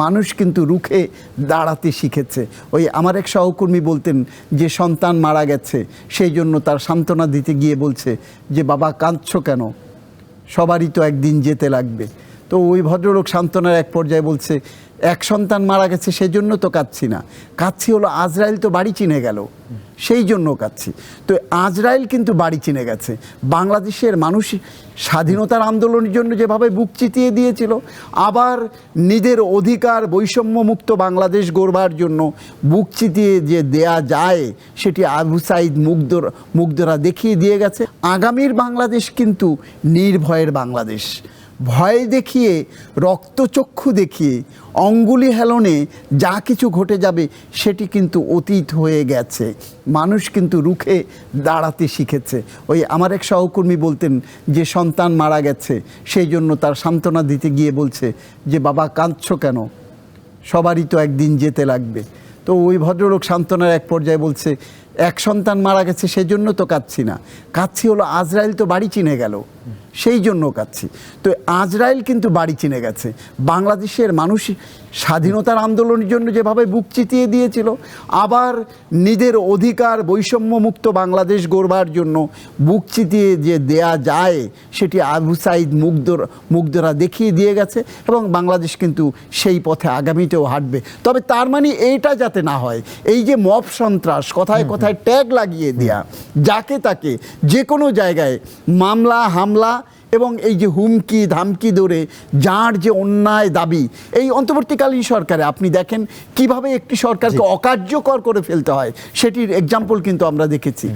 মানুষ কিন্তু রুখে দাঁড়াতে শিখেছে। ওই আমার এক সহকর্মী বলতেন যে সন্তান মারা গেছে, সেই জন্য তার সান্ত্বনা দিতে গিয়ে বলছে যে বাবা কাঁদছো কেন, সবারই তো একদিন যেতে লাগবে। তো ওই ভদ্রলোক সান্ত্বনার এক পর্যায়ে বলছে এক সন্তান মারা গেছে সেজন্য তো কাঁদছি না, কাঁদছি হলো আজরাইল তো বাড়ি চিনে গেল, সেই জন্য কাঁদছি। তো আজরাইল কিন্তু বাড়ি চিনে গেছে। বাংলাদেশের মানুষ স্বাধীনতার আন্দোলনের জন্য যেভাবে বুক চিতিয়ে দিয়েছিল, আবার নিজের অধিকার বৈষম্যমুক্ত বাংলাদেশ গড়বার জন্য বুক চিতিয়ে যে দেয়া যায় সেটি আবু সাইদ মুগ্ধরা দেখিয়ে দিয়ে গেছে। আগামীর বাংলাদেশ কিন্তু নির্ভয়ের বাংলাদেশ। ভয় দেখিয়ে, রক্তচক্ষু দেখিয়ে, অঙ্গুলি হেলনে যা কিছু ঘটে যাবে সেটি কিন্তু অতীত হয়ে গেছে। মানুষ কিন্তু রুখে দাঁড়াতে শিখেছে। ওই আমার এক সহকর্মী বলতেন যে সন্তান মারা গেছে, সেই জন্য তার সান্ত্বনা দিতে গিয়ে বলছে যে বাবা কাঁদছো কেন, সবারই তো একদিন যেতে লাগবে। তো ওই ভদ্রলোক সান্ত্বনার এক পর্যায়ে বলছে এক সন্তান মারা গেছে সেজন্য তো কাঁদছি না, কাঁদছি হলো আজরাইল তো বাড়ি চিনে গেল, সেই জন্য কাঁদছি। তো আজরাইল কিন্তু বাড়ি চিনে গেছে। বাংলাদেশের মানুষ স্বাধীনতার আন্দোলনের জন্য যেভাবে বুক চিতিয়ে দিয়েছিল, আবার নিজের অধিকার বৈষম্যমুক্ত বাংলাদেশ গড়বার জন্য বুক চিতিয়ে যে দেয়া যায় সেটি আবু সাইদ মুগ্ধরা দেখিয়ে দিয়ে গেছে, এবং বাংলাদেশ কিন্তু সেই পথে আগামীতেও হাঁটবে। তবে তার মানে এইটা যাতে না হয়, এই যে মব সন্ত্রাস, কথায় কথায় ট্যাগ লাগিয়ে দেয়া, যাকে তাকে যে কোনো জায়গায় মামলা হামলা এবং এই যে হুমকি ধামকি ধরে যার যে অন্যায় দাবি, এই অন্তর্বর্তীকালীন সরকারে আপনি দেখেন কিভাবে একটি সরকারকে অকার্যকর করে ফেলতে হয়, সেটির এক্সাম্পল কিন্তু আমরা দেখেছি।